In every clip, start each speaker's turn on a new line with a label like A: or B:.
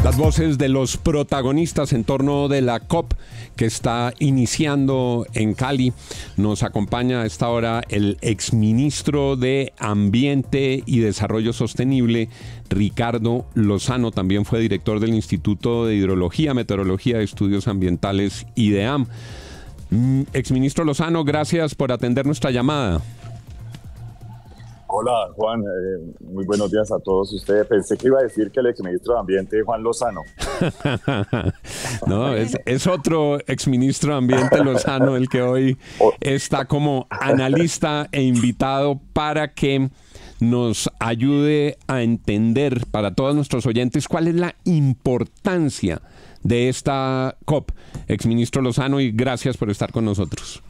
A: Las voces de los protagonistas en torno de la COP que está iniciando en Cali. Nos acompaña a esta hora el exministro de Ambiente y Desarrollo Sostenible, Ricardo Lozano. También fue director del Instituto de Hidrología, Meteorología y Estudios Ambientales, IDEAM. Exministro Lozano, gracias por atender nuestra llamada.
B: Hola, Juan, muy buenos días a todos ustedes. Pensé que iba a decir que el exministro de Ambiente, Juan Lozano.
A: No, es otro exministro de Ambiente, Lozano, el que hoy está como analista e invitado para que nos ayude a entender para todos nuestros oyentes cuál es la importancia de esta COP. Exministro Lozano, y gracias por estar con nosotros.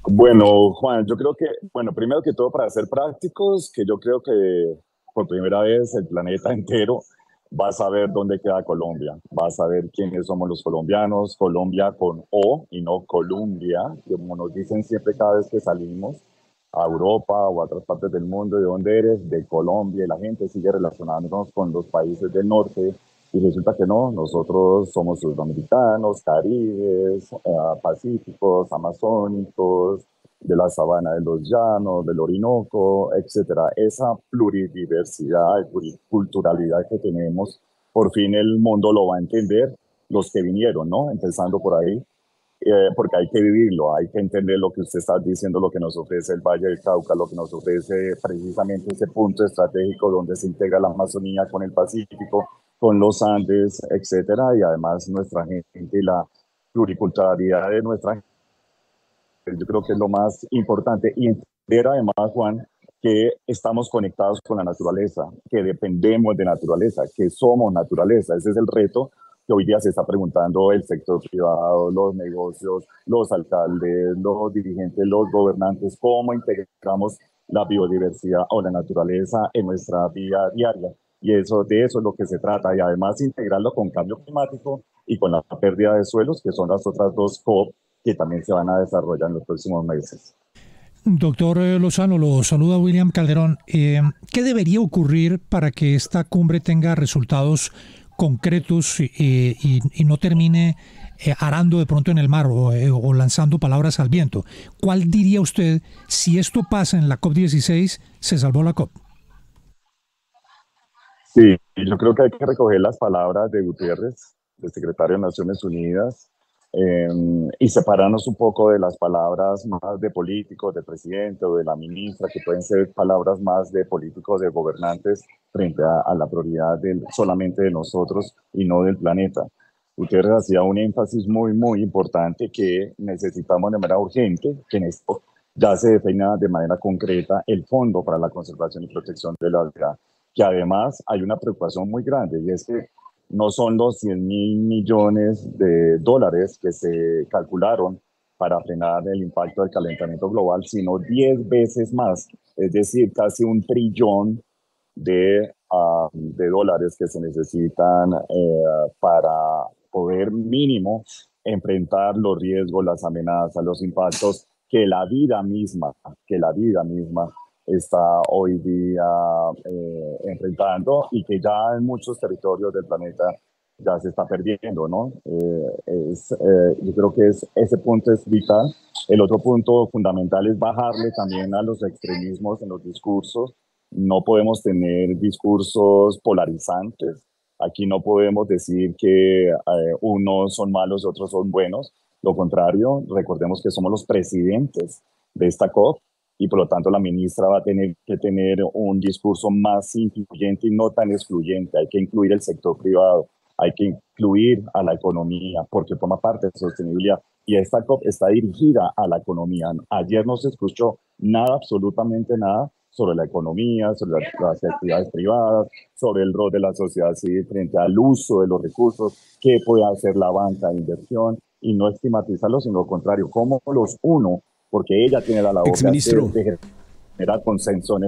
B: Bueno, Juan, yo creo que, primero que todo, para ser prácticos, que yo creo que por primera vez el planeta entero va a saber dónde queda Colombia, va a saber quiénes somos los colombianos, Colombia con O y no Colombia, como nos dicen siempre cada vez que salimos a Europa o a otras partes del mundo. ¿De dónde eres? De Colombia, y la gente sigue relacionándonos con los países del norte. Y resulta que no, nosotros somos sudamericanos, caribes, pacíficos, amazónicos, de la sabana de los llanos, del Orinoco, etcétera. Esa pluridiversidad y pluriculturalidad que tenemos, por fin el mundo lo va a entender, los que vinieron, ¿no? Empezando por ahí, porque hay que vivirlo, hay que entender lo que usted está diciendo, lo que nos ofrece el Valle del Cauca, lo que nos ofrece precisamente ese punto estratégico donde se integra la Amazonía con el Pacífico, con los Andes, etcétera, y además nuestra gente y la pluriculturalidad de nuestra gente. Yo creo que es lo más importante, y entender además, Juan, que estamos conectados con la naturaleza, que dependemos de naturaleza, que somos naturaleza. Ese es el reto que hoy día se está preguntando el sector privado, los negocios, los alcaldes, los dirigentes, los gobernantes, cómo integramos la biodiversidad o la naturaleza en nuestra vida diaria. Y de eso es lo que se trata, y además integrarlo con cambio climático y con la pérdida de suelos, que son las otras dos COP que también se van a desarrollar en los próximos meses.
C: Doctor Lozano, lo saluda William Calderón. ¿Qué debería ocurrir para que esta cumbre tenga resultados concretos y no termine arando de pronto en el mar o lanzando palabras al viento? ¿Cuál diría usted, si esto pasa en la COP16, se salvó la COP?
B: Sí, yo creo que hay que recoger las palabras de Guterres, del secretario de Naciones Unidas, y separarnos un poco de las palabras más de políticos, del presidente o de la ministra, que pueden ser palabras más de políticos, de gobernantes, frente a la prioridad solamente de nosotros y no del planeta. Guterres hacía un énfasis muy, muy importante, que necesitamos de manera urgente que en esto ya se defina de manera concreta el Fondo para la Conservación y Protección de la Vida, que además hay una preocupación muy grande, y es que no son los 100.000 millones de dólares que se calcularon para frenar el impacto del calentamiento global, sino 10 veces más, es decir, casi 1 trillón de dólares que se necesitan para poder mínimo enfrentar los riesgos, las amenazas, los impactos que la vida misma está hoy día enfrentando, y que ya en muchos territorios del planeta ya se está perdiendo, ¿no? Yo creo que ese punto es vital. El otro punto fundamental es bajarle también a los extremismos en los discursos. No podemos tener discursos polarizantes. Aquí no podemos decir que unos son malos y otros son buenos. Lo contrario, recordemos que somos los presidentes de esta COP, y por lo tanto la ministra va a tener que tener un discurso más incluyente y no tan excluyente. Hay que incluir el sector privado, hay que incluir a la economía, porque forma parte de sostenibilidad, y esta COP está dirigida a la economía. Ayer no se escuchó nada, absolutamente nada, sobre la economía, sobre las actividades privadas, sobre el rol de la sociedad civil frente al uso de los recursos, qué puede hacer la banca de inversión, y no estigmatizarlos, sino lo contrario, cómo los uno, porque ella tiene la labor de generar consenso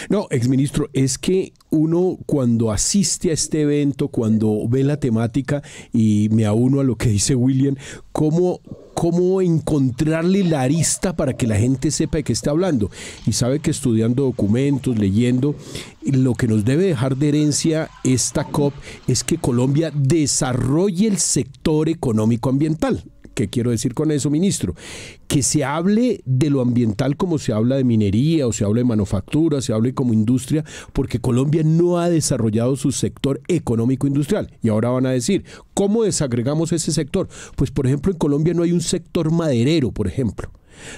D: No, exministro, es que uno cuando asiste a este evento, cuando ve la temática, y me auno a lo que dice William, ¿cómo encontrarle la arista para que la gente sepa de qué está hablando? Y sabe que estudiando documentos, leyendo, lo que nos debe dejar de herencia esta COP es que Colombia desarrolle el sector económico ambiental. ¿Qué quiero decir con eso, ministro? Que se hable de lo ambiental como se habla de minería, o se habla de manufactura, se hable como industria, porque Colombia no ha desarrollado su sector económico industrial. Y ahora van a decir, ¿cómo desagregamos ese sector? Pues, por ejemplo, en Colombia no hay un sector maderero, por ejemplo.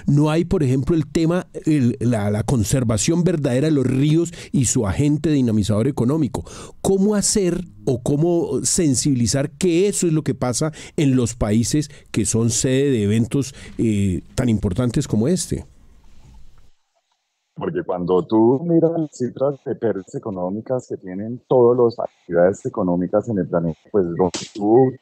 D: No hay, por ejemplo, el tema, la conservación verdadera de los ríos y su agente dinamizador económico. ¿Cómo hacer o cómo sensibilizar que eso es lo que pasa en los países que son sede de eventos tan importantes como este?
B: Porque cuando tú miras las cifras de pérdidas económicas que tienen todas las actividades económicas en el planeta, pues tú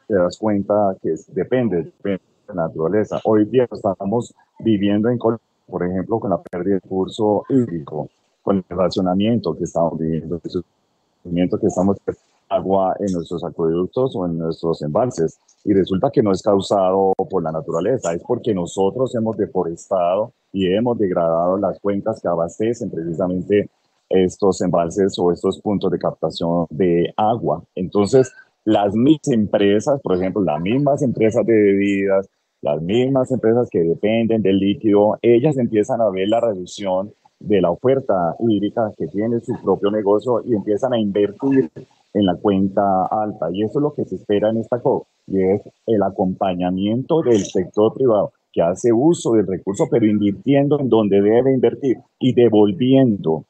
B: te das cuenta que depende de la naturaleza. Hoy día estamos viviendo en Colombia, por ejemplo, con la pérdida de curso hídrico, con el racionamiento que estamos viviendo, el sufrimiento que estamos agua en nuestros acueductos o en nuestros embalses. Y resulta que no es causado por la naturaleza, es porque nosotros hemos deforestado y hemos degradado las cuencas que abastecen precisamente estos embalses o estos puntos de captación de agua. Entonces, las mismas empresas, por ejemplo, las mismas empresas de bebidas, las mismas empresas que dependen del líquido, ellas empiezan a ver la reducción de la oferta hídrica que tiene su propio negocio y empiezan a invertir en la cuenta alta. Y eso es lo que se espera en esta COP, y es el acompañamiento del sector privado que hace uso del recurso, pero invirtiendo en donde debe invertir y devolviendo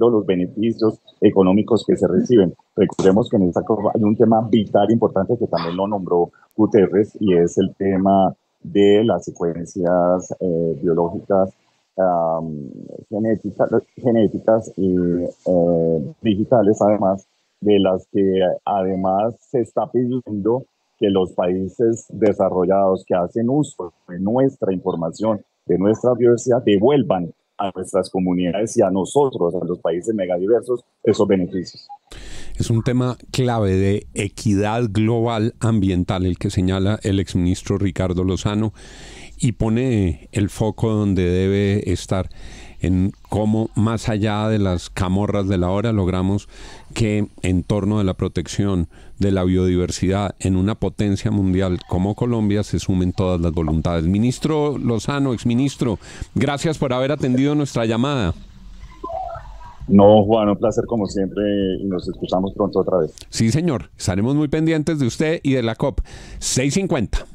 B: los beneficios económicos que se reciben. Recordemos que en esta COP hay un tema vital importante que también lo nombró Guterres, y es el tema de las secuencias biológicas, genéticas y digitales, además, de las que además se está pidiendo que los países desarrollados que hacen uso de nuestra información, de nuestra biodiversidad, devuelvan a nuestras comunidades y a nosotros, a los países megadiversos, esos beneficios.
A: Es un tema clave de equidad global ambiental el que señala el exministro Ricardo Lozano, y pone el foco donde debe estar, en cómo más allá de las camorras de la hora logramos que en torno de la protección de la biodiversidad en una potencia mundial como Colombia se sumen todas las voluntades. Ministro Lozano, exministro, gracias por haber atendido nuestra llamada.
B: No, Juan, un placer como siempre, y nos escuchamos pronto otra vez.
A: Sí, señor, estaremos muy pendientes de usted y de la COP 650.